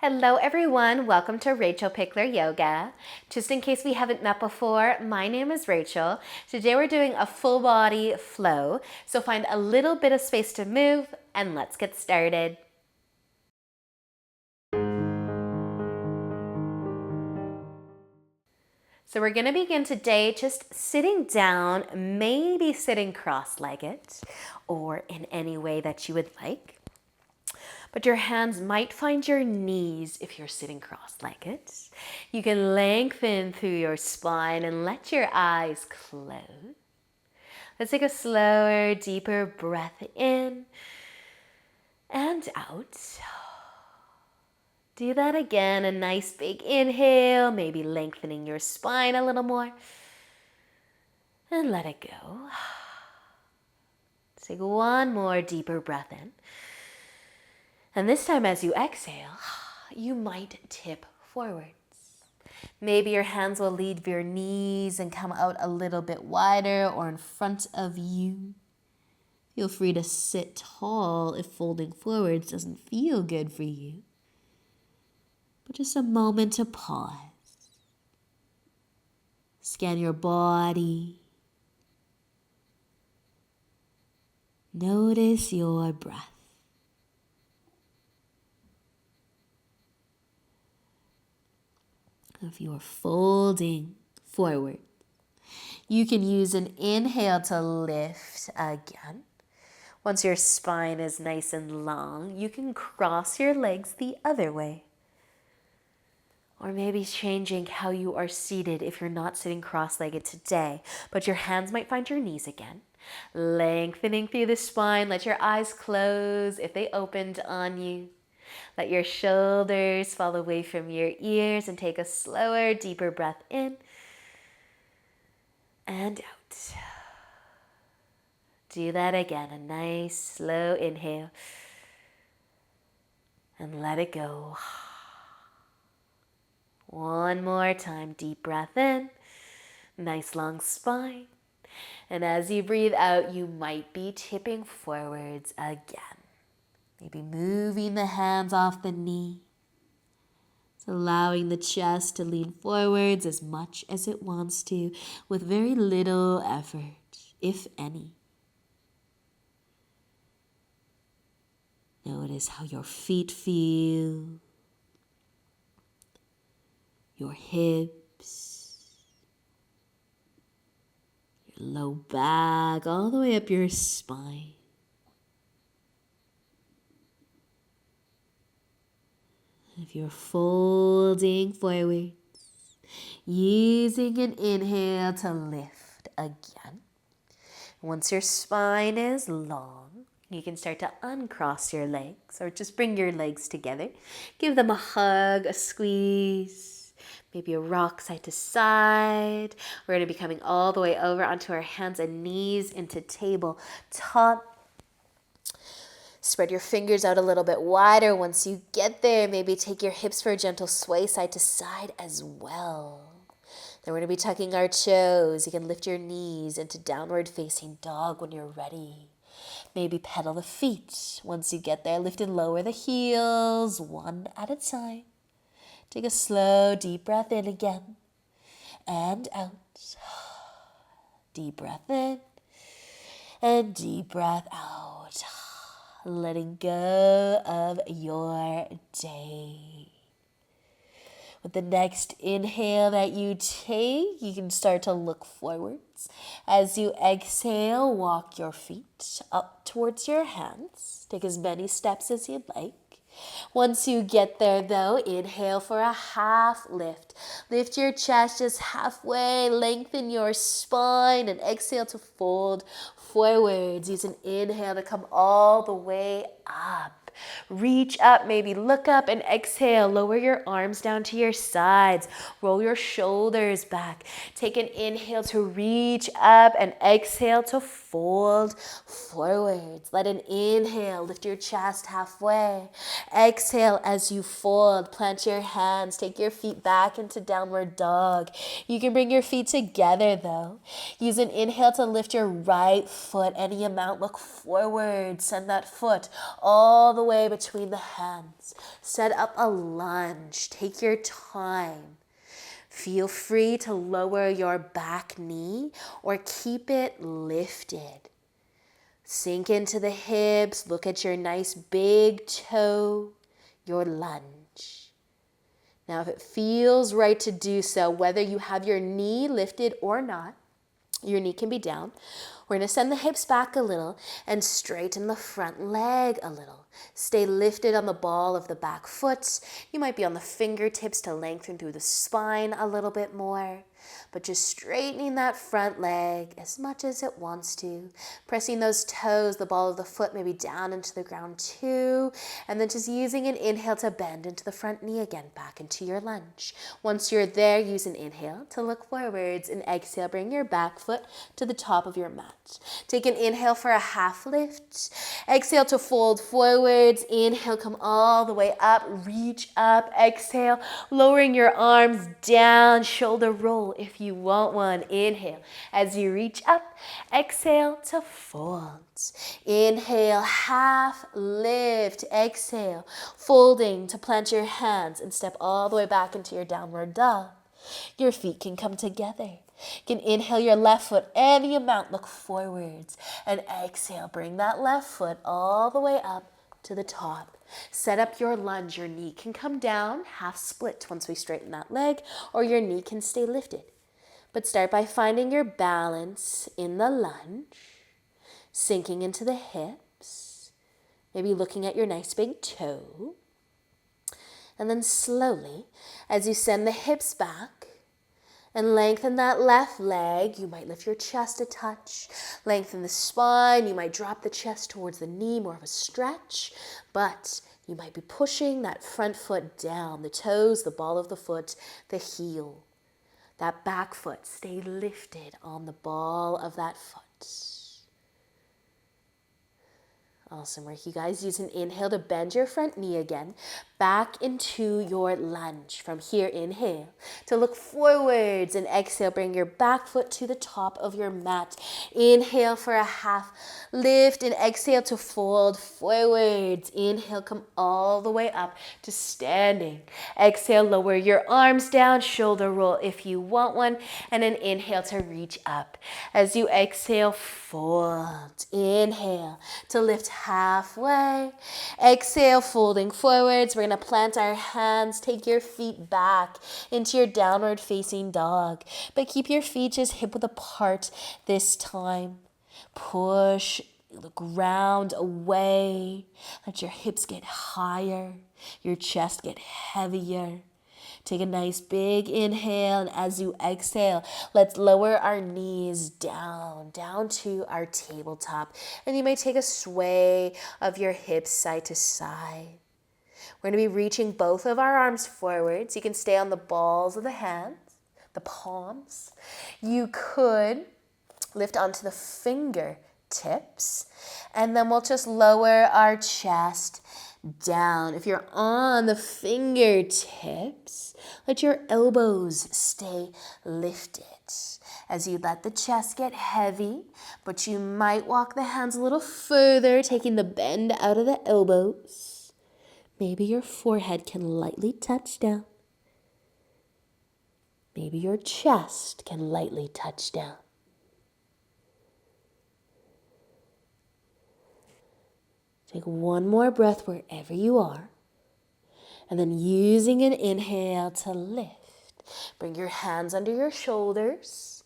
Hello everyone, welcome to Rachel Pichler Yoga. Just in case we haven't met before, my name is Rachel. Today we're doing a full body flow, so find a little bit of space to move and let's get started. So we're going to begin today just sitting down, maybe sitting cross-legged or in any way that you would like. But your hands might find your knees if you're sitting cross-legged. You can lengthen through your spine and let your eyes close. Let's take a slower, deeper breath in and out. Do that again, a nice big inhale, maybe lengthening your spine a little more. And let it go. Take one more deeper breath in. And this time as you exhale, you might tip forwards. Maybe your hands will leave your knees and come out a little bit wider or in front of you. Feel free to sit tall if folding forwards doesn't feel good for you. But just a moment to pause. Scan your body. Notice your breath. If you're folding forward, you can use an inhale to lift again. Once your spine is nice and long, you can cross your legs the other way. Or maybe changing how you are seated if you're not sitting cross-legged today, but your hands might find your knees again. Lengthening through the spine, let your eyes close if they opened on you. Let your shoulders fall away from your ears and take a slower, deeper breath in and out. Do that again, a nice, slow inhale and let it go. One more time, deep breath in, nice long spine. And as you breathe out, you might be tipping forwards again. Maybe moving the hands off the knee. It's allowing the chest to lean forwards as much as it wants to with very little effort, if any. Notice how your feet feel, your hips, your low back, all the way up your spine. If you're folding forwards, using an inhale to lift again. Once your spine is long, you can start to uncross your legs or just bring your legs together. Give them a hug, a squeeze, maybe a rock side to side. We're going to be coming all the way over onto our hands and knees into tabletop. Spread your fingers out a little bit wider. Once you get there, maybe take your hips for a gentle sway side to side as well. Then we're going to be tucking our toes. You can lift your knees into downward facing dog when you're ready. Maybe pedal the feet. Once you get there, lift and lower the heels one at a time. Take a slow, deep breath in again and out. Deep breath in and deep breath out. Letting go of your day. With the next inhale that you take, you can start to look forwards. As you exhale, walk your feet up towards your hands. Take as many steps as you'd like. Once you get there though, inhale for a half lift. Lift your chest just halfway, lengthen your spine, and exhale to fold forwards. Use an inhale to come all the way up. Reach up, maybe look up and exhale. Lower your arms down to your sides. Roll your shoulders back. Take an inhale to reach up and exhale to fold forwards. Let an inhale, lift your chest halfway. Exhale as you fold, plant your hands, take your feet back into downward dog. You can bring your feet together though. Use an inhale to lift your right foot any amount, look forward, send that foot all the way between the hands. Set up a lunge, take your time. Feel free to lower your back knee or keep it lifted. Sink into the hips, look at your nice big toe, your lunge. Now, if it feels right to do so, whether you have your knee lifted or not, your knee can be down. We're going to send the hips back a little and straighten the front leg a little. Stay lifted on the ball of the back foot. You might be on the fingertips to lengthen through the spine a little bit more. But just straightening that front leg as much as it wants to. Pressing those toes, the ball of the foot maybe down into the ground too. And then just using an inhale to bend into the front knee again, back into your lunge. Once you're there, use an inhale to look forwards and exhale. Bring your back foot to the top of your mat. Take an inhale for a half lift. Exhale to fold forwards. Inhale, come all the way up. Reach up. Exhale, lowering your arms down. Shoulder roll if you want one. Inhale as you reach up. Exhale to fold. Inhale, half lift. Exhale, folding to plant your hands and step all the way back into your downward dog. Your feet can come together. You can inhale your left foot any amount, look forwards, and exhale, bring that left foot all the way up to the top. Set up your lunge. Your knee can come down, half split once we straighten that leg, or your knee can stay lifted. But start by finding your balance in the lunge, sinking into the hips, maybe looking at your nice big toe. And then slowly, as you send the hips back and lengthen that left leg, you might lift your chest a touch, lengthen the spine, you might drop the chest towards the knee, more of a stretch, but you might be pushing that front foot down, the toes, the ball of the foot, the heel. That back foot, stay lifted on the ball of that foot. Awesome work, you guys. Use an inhale to bend your front knee again, back into your lunge. From here, inhale to look forwards and exhale. Bring your back foot to the top of your mat. Inhale for a half lift and exhale to fold forwards. Inhale, come all the way up to standing. Exhale, lower your arms down, shoulder roll if you want one, and an inhale to reach up. As you exhale, fold. Inhale to lift halfway. Exhale, folding forwards. We're going to plant our hands. Take your feet back into your downward facing dog. But keep your feet just hip width apart this time. Push the ground away. Let your hips get higher. Your chest get heavier. Take a nice big inhale, and as you exhale, let's lower our knees down to our tabletop. And you may take a sway of your hips side to side. We're going to be reaching both of our arms forwards. You can stay on the balls of the hands, the palms. You could lift onto the fingertips, and then we'll just lower our chest down. If you're on the fingertips, let your elbows stay lifted as you let the chest get heavy, but you might walk the hands a little further, taking the bend out of the elbows. Maybe your forehead can lightly touch down. Maybe your chest can lightly touch down. Take one more breath wherever you are. And then using an inhale to lift. Bring your hands under your shoulders,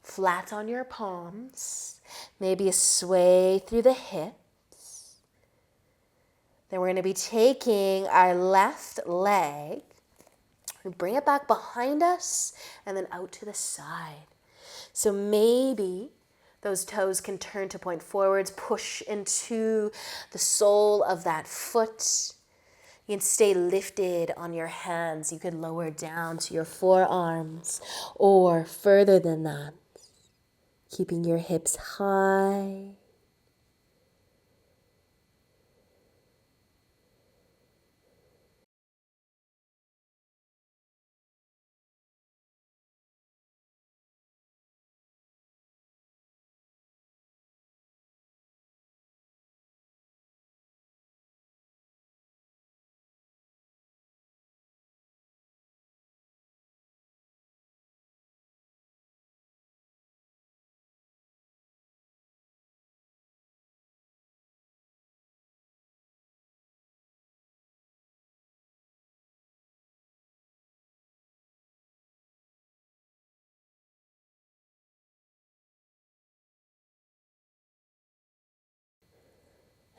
flat on your palms. Maybe a sway through the hips. Then we're going to be taking our left leg. Bring it back behind us and then out to the side. So maybe those toes can turn to point forwards, push into the sole of that foot. You can stay lifted on your hands. You could lower down to your forearms or further than that. keeping your hips high.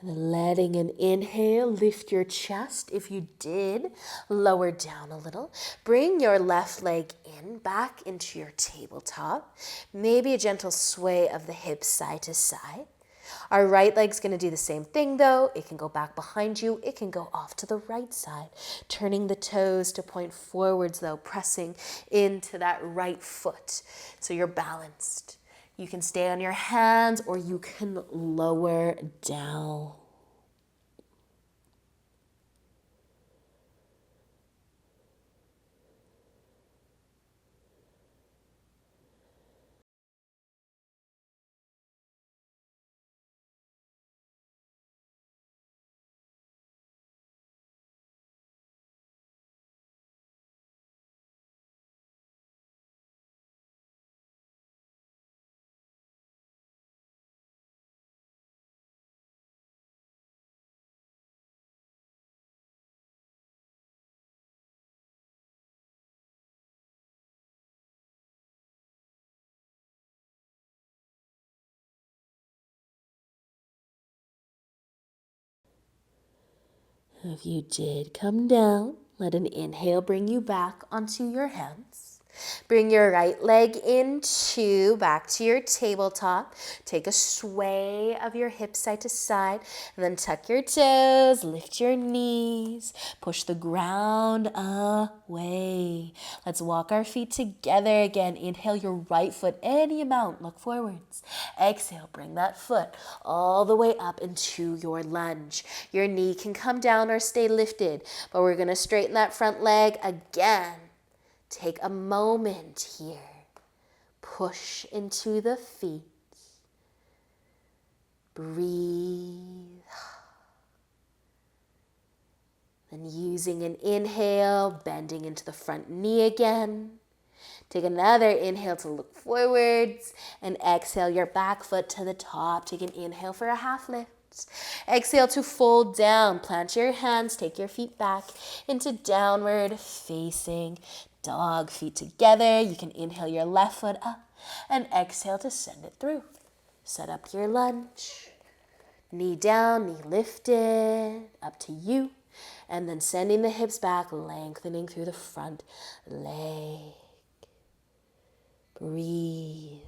And then letting an inhale, lift your chest. If you did, lower down a little. Bring your left leg in, back into your tabletop. Maybe a gentle sway of the hips side to side. Our right leg's going to do the same thing though. It can go back behind you. It can go off to the right side. Turning the toes to point forwards though, pressing into that right foot so you're balanced. You can stay on your hands or you can lower down. If you did come down, let an inhale bring you back onto your hands. Bring your right leg back to your tabletop. Take a sway of your hips side to side, and then tuck your toes, lift your knees, push the ground away. Let's walk our feet together again. Inhale your right foot any amount, look forwards. Exhale, bring that foot all the way up into your lunge. Your knee can come down or stay lifted, but we're gonna straighten that front leg again. Take a moment here. Push into the feet. Breathe. Then using an inhale, bending into the front knee again. Take another inhale to look forwards and exhale your back foot to the top. Take an inhale for a half lift. Exhale to fold down. Plant your hands, take your feet back into downward facing dog. Feet together. You can inhale your left foot up and exhale to send it through. Set up your lunge. Knee down, knee lifted, up to you. And then sending the hips back, lengthening through the front leg. Breathe.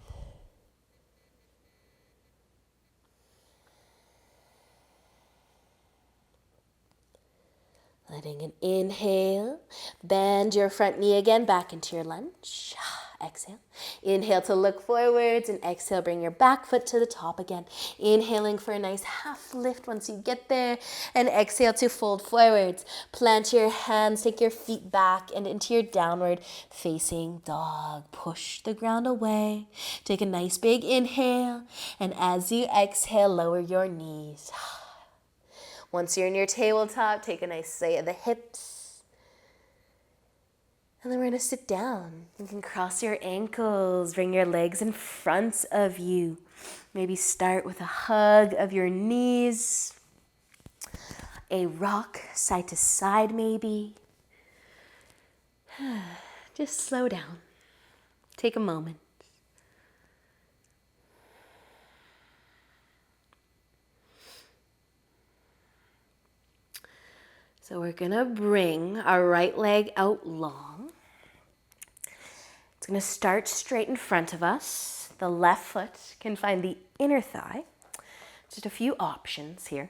Letting an inhale, bend your front knee again back into your lunge. Exhale. Inhale to look forwards and exhale, bring your back foot to the top again. Inhaling for a nice half lift once you get there and exhale to fold forwards. Plant your hands, take your feet back and into your downward facing dog. Push the ground away. Take a nice big inhale and as you exhale, lower your knees. Once you're in your tabletop, take a nice sway of the hips. And then we're going to sit down. You can cross your ankles, bring your legs in front of you. Maybe start with a hug of your knees. A rock side to side maybe. Just slow down. Take a moment. So we're gonna bring our right leg out long. It's gonna start straight in front of us. The left foot can find the inner thigh. Just a few options here.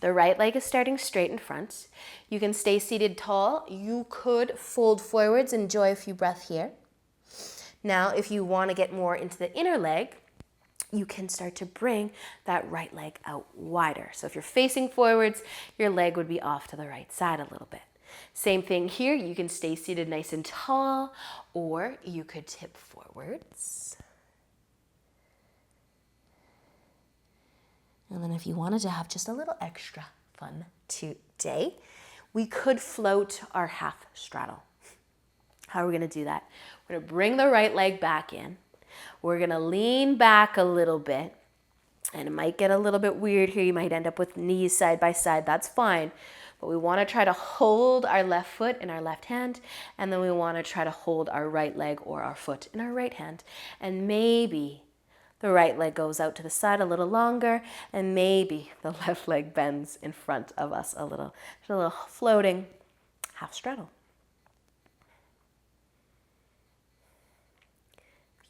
The right leg is starting straight in front. You can stay seated tall. You could fold forwards, enjoy a few breaths here. Now, if you wanna get more into the inner leg, you can start to bring that right leg out wider. So if you're facing forwards, your leg would be off to the right side a little bit. Same thing here, you can stay seated nice and tall, or you could tip forwards. And then if you wanted to have just a little extra fun today, we could float our half straddle. How are we gonna do that? We're gonna bring the right leg back in. We're gonna lean back a little bit, and it might get a little bit weird here. You might end up with knees side by side, that's fine. But we wanna try to hold our left foot in our left hand, and then we wanna try to hold our right leg or our foot in our right hand. And maybe the right leg goes out to the side a little longer, and maybe the left leg bends in front of us a little. Just a little floating half straddle.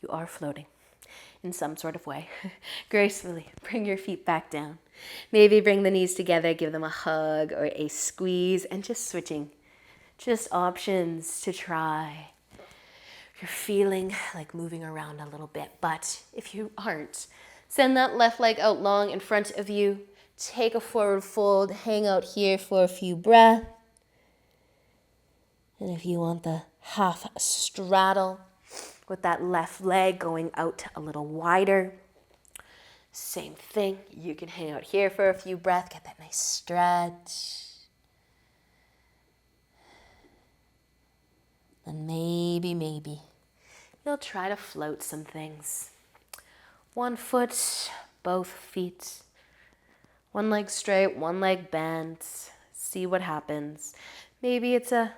You are floating in some sort of way. Gracefully bring your feet back down. Maybe bring the knees together, give them a hug or a squeeze, and just switching. Just options to try. You're feeling like moving around a little bit, but if you aren't, send that left leg out long in front of you. Take a forward fold, hang out here for a few breaths. And if you want the half straddle with that left leg going out a little wider, same thing. You can hang out here for a few breaths, get that nice stretch. And maybe, you'll try to float some things. One foot, both feet. One leg straight, one leg bent. See what happens. Maybe it's a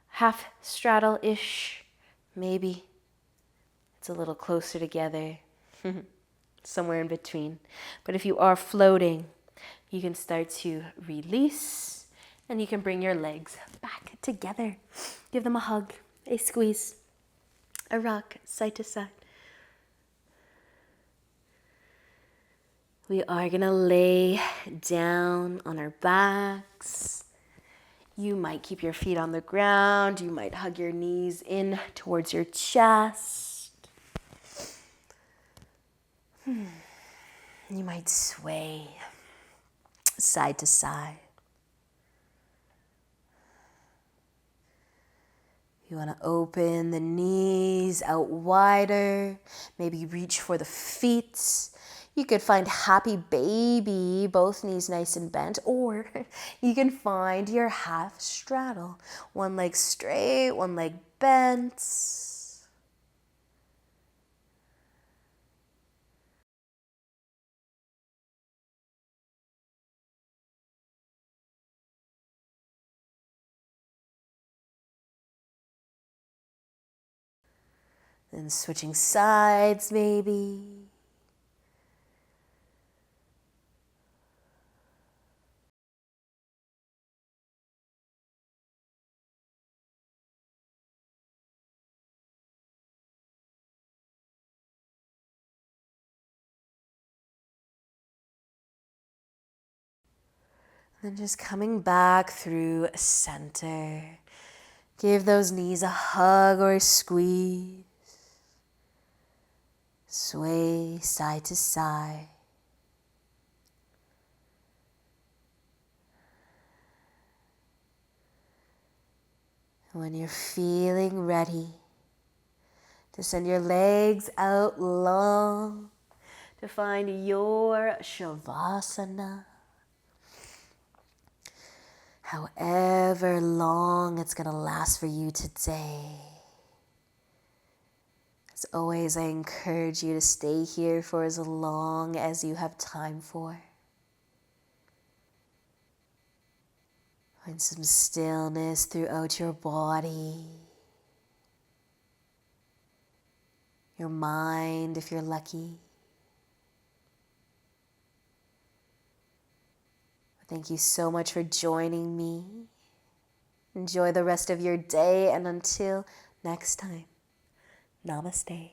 half straddle-ish. Maybe it's a little closer together. Somewhere in between. But if you are floating, you can start to release. And you can bring your legs back together. Give them a hug, a squeeze, a rock side to side. We are gonna lay down on our backs. You might keep your feet on the ground. You might hug your knees in towards your chest. You might sway side to side. You want to open the knees out wider, maybe reach for the feet. You could find happy baby, both knees nice and bent, or you can find your half straddle. One leg straight, one leg bent. Then switching sides maybe. Then just coming back through center. Give those knees a hug or a squeeze. Sway side to side. When you're feeling ready to send your legs out long to find your Shavasana, however long it's going to last for you today. As always, I encourage you to stay here for as long as you have time for. Find some stillness throughout your body, your mind if you're lucky. Thank you so much for joining me. Enjoy the rest of your day, and until next time, namaste.